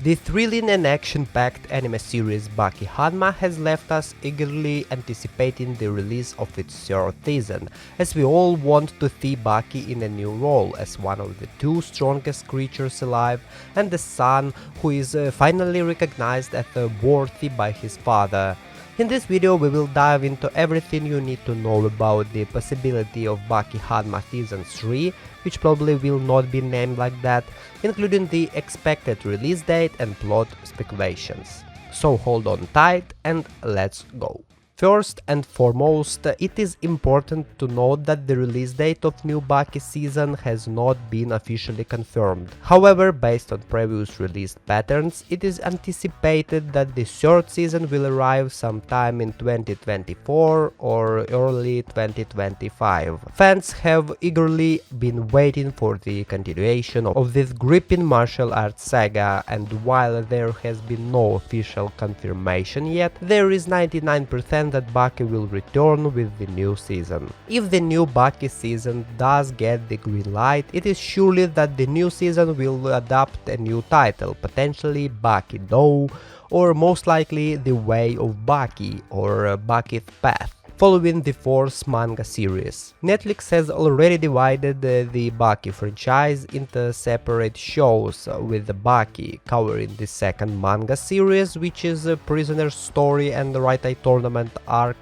The thrilling and action-packed anime series Baki Hanma has left us eagerly anticipating the release of its third season, as we all want to see Baki in a new role as one of the two strongest creatures alive and the son who is finally recognized as worthy by his father. In this video we will dive into everything you need to know about the possibility of Baki Hanma Season 3, which probably will not be named like that, including the expected release date and plot speculations. So hold on tight and let's go. First and foremost, it is important to note that the release date of new Baki season has not been officially confirmed. However, based on previous released patterns, it is anticipated that the third season will arrive sometime in 2024 or early 2025. Fans have eagerly been waiting for the continuation of this gripping martial arts saga, and while there has been no official confirmation yet, there is 99% that Baki will return with the new season. If the new Baki season does get the green light, it is surely that the new season will adopt a new title, potentially Baki Dou, or most likely The Way of Baki or Baki's Path, following the fourth manga series. Netflix has already divided the Baki franchise into separate shows, with the Baki covering the second manga series, which is a Prisoner's Story and the Right Eye Tournament arc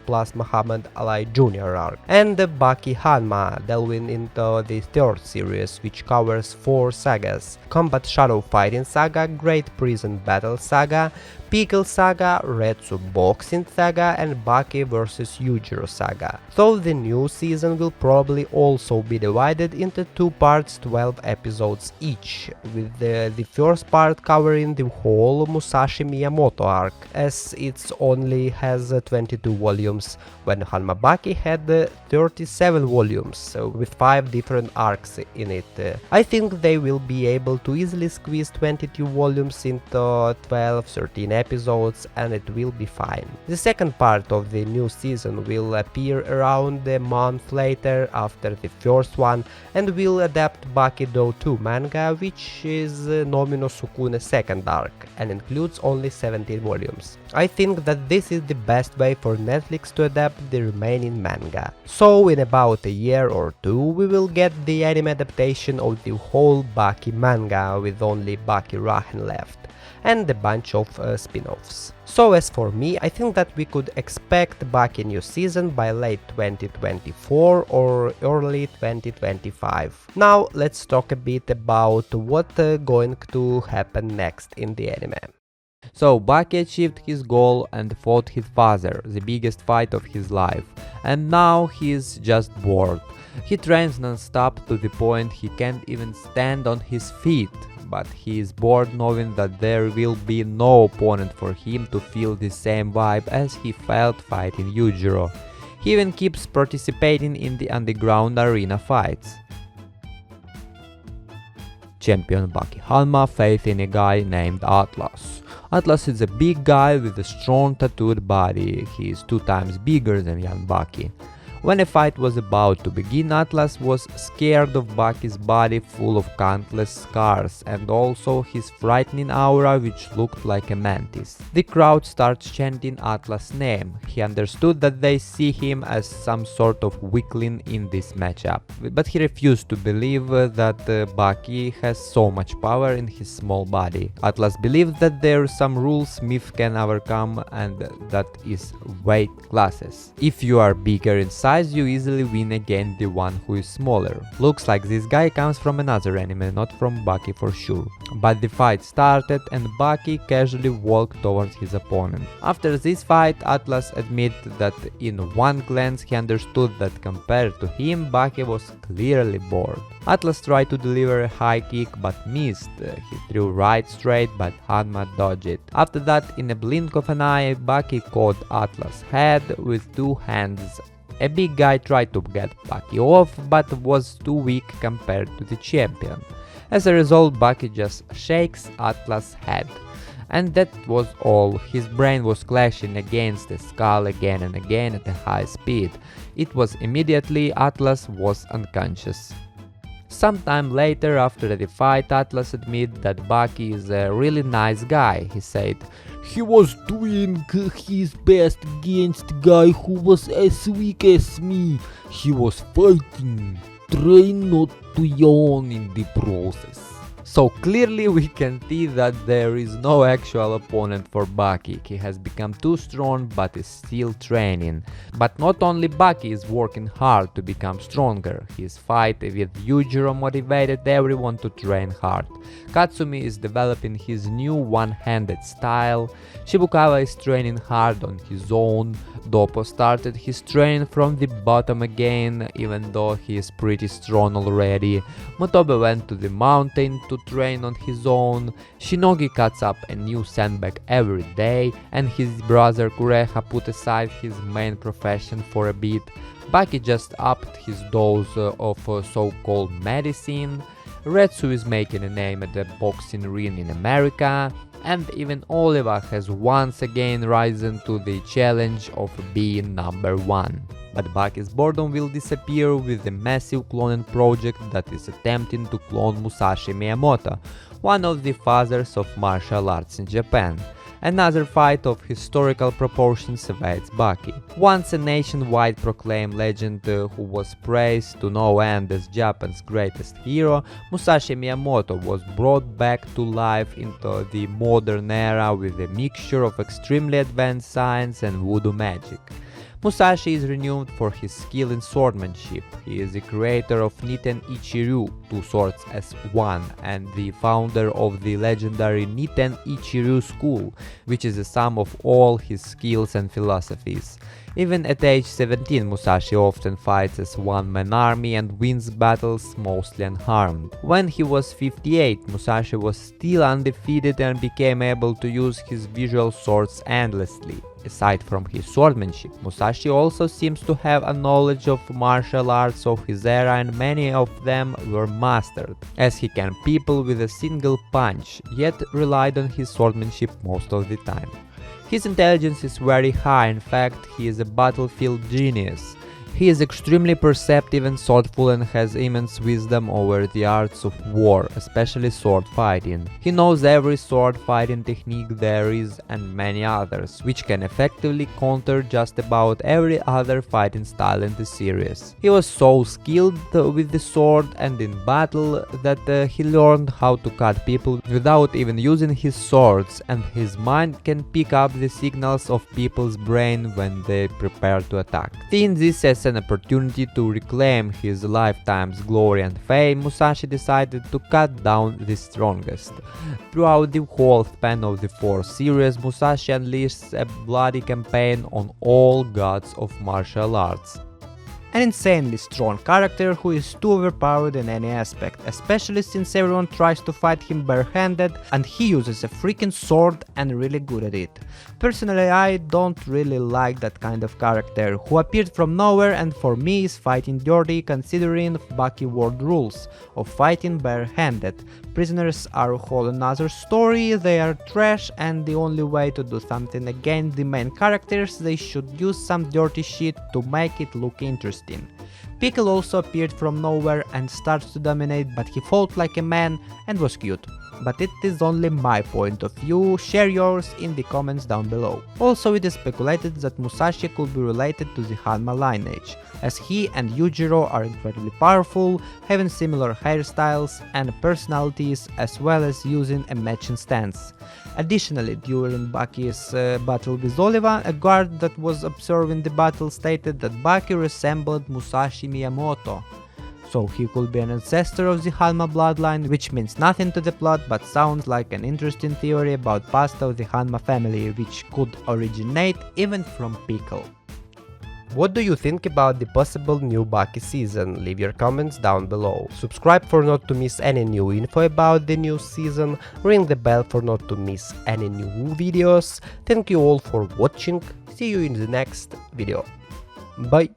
plus Muhammad Ali Jr. arc, and the Baki Hanma delving into the third series, which covers four sagas: Combat Shadow Fighting Saga, Great Prison Battle Saga, Pickle Saga, Retsu Boxing Saga, and Baki vs Yujiro Saga. So the new season will probably also be divided into two parts, 12 episodes each, with the first part covering the whole Musashi Miyamoto arc, as it only has 22 volumes, when Hanma Baki had 37 volumes, with 5 different arcs in it. I think they will be able to easily squeeze 22 volumes into 12-13 episodes, and it will be fine. The second part of the new season will appear around a month later after the first one, and will adapt Baki Dou 2 manga, which is Nomino Sukune's second arc, and includes only 17 volumes. I think that this is the best way for Netflix to adapt the remaining manga. So in about a year or two we will get the anime adaptation of the whole Baki manga, with only Baki Rahen left, and a bunch of spin-offs. So as for me, I think that we could expect Baki new season by late 2024 or early 2025. Now let's talk a bit about what going to happen next in the anime. So Baki achieved his goal and fought his father, the biggest fight of his life, and now he is just bored. He trains non-stop to the point he can't even stand on his feet, but he is bored knowing that there will be no opponent for him to feel the same vibe as he felt fighting Yujiro. He even keeps participating in the underground arena fights. Champion Baki Hanma facing a guy named Atlas. Atlas is a big guy with a strong tattooed body. He is 2 times bigger than young Baki. When a fight was about to begin, Atlas was scared of Baki's body full of countless scars, and also his frightening aura, which looked like a mantis. The crowd starts chanting Atlas' name. He understood that they see him as some sort of weakling in this matchup, but he refused to believe that Baki has so much power in his small body. Atlas believes that there are some rules myth can overcome, and that is weight classes. If you are bigger in size, you easily win against the one who is smaller. Looks like this guy comes from another anime, not from Baki for sure. But the fight started and Baki casually walked towards his opponent. After this fight, Atlas admitted that in one glance he understood that compared to him, Baki was clearly bored. Atlas tried to deliver a high kick but missed. He threw right straight, but Hanma dodged it. After that, in a blink of an eye, Baki caught Atlas' head with 2 hands. A big guy tried to get Baki off, but was too weak compared to the champion. As a result, Baki just shakes Atlas' head. And that was all. His brain was clashing against the skull again and again at a high speed. It was immediately Atlas was unconscious. Sometime later, after the fight, Atlas admitted that Baki is a really nice guy. He said, He was doing his best against a guy who was as weak as me. He was fighting. Try not to yawn in the process. So clearly we can see that there is no actual opponent for Baki. He has become too strong but is still training. But not only Baki is working hard to become stronger, his fight with Yujiro motivated everyone to train hard. Katsumi is developing his new one-handed style, Shibukawa is training hard on his own, Doppo started his training from the bottom again, even though he is pretty strong already, Motobe went to the mountain to train on his own, Shinogi cuts up a new sandbag every day, and his brother Kureha put aside his main profession for a bit. Baki just upped his dose of so-called medicine, Retsu is making a name at the boxing ring in America, and even Oliva has once again risen to the challenge of being number one. But Baki's boredom will disappear with the massive cloning project that is attempting to clone Musashi Miyamoto, one of the fathers of martial arts in Japan. Another fight of historical proportions awaits Baki. Once a nationwide proclaimed legend who was praised to no end as Japan's greatest hero, Musashi Miyamoto was brought back to life into the modern era with a mixture of extremely advanced science and voodoo magic. Musashi is renowned for his skill in swordsmanship. He is the creator of Niten Ichiryu, two swords as one, and the founder of the legendary Niten Ichiryu school, which is the sum of all his skills and philosophies. Even at age 17, Musashi often fights as one-man army and wins battles mostly unharmed. When he was 58, Musashi was still undefeated and became able to use his visual swords endlessly. Aside from his swordsmanship, Musashi also seems to have a knowledge of martial arts of his era, and many of them were mastered, as he can people with a single punch, yet relied on his swordsmanship most of the time. His intelligence is very high, in fact, he is a battlefield genius. He is extremely perceptive and thoughtful and has immense wisdom over the arts of war, especially sword fighting. He knows every sword fighting technique there is and many others, which can effectively counter just about every other fighting style in the series. He was so skilled with the sword and in battle that he learned how to cut people without even using his swords, and his mind can pick up the signals of people's brain when they prepare to attack. Seeing this as an opportunity to reclaim his lifetime's glory and fame, Musashi decided to cut down the strongest. Throughout the whole span of the 4th series, Musashi unleashed a bloody campaign on all gods of martial arts. An insanely strong character who is too overpowered in any aspect, especially since everyone tries to fight him barehanded and he uses a freaking sword and really good at it. Personally, I don't really like that kind of character, who appeared from nowhere and for me is fighting dirty considering Baki world rules of fighting barehanded. Prisoners are a whole another story, they are trash, and the only way to do something against the main characters, they should use some dirty shit to make it look interesting. Pickle also appeared from nowhere and starts to dominate, but he fought like a man and was cute. But it is only my point of view, share yours in the comments down below. Also, it is speculated that Musashi could be related to the Hanma lineage, as he and Yujiro are incredibly powerful, having similar hairstyles and personalities, as well as using a matching stance. Additionally, during Baki's battle with Oliva, a guard that was observing the battle stated that Baki resembled Musashi Miyamoto. So he could be an ancestor of the Hanma bloodline, which means nothing to the plot but sounds like an interesting theory about past of the Hanma family, which could originate even from Pickle. What do you think about the possible new Baki season? Leave your comments down below. Subscribe for not to miss any new info about the new season, ring the bell for not to miss any new videos. Thank you all for watching, see you in the next video. Bye!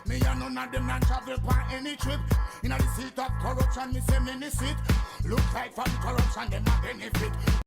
Me and none of them not travel for any trip. In the seat of corruption, me say many sit. Look like from corruption, them a benefit.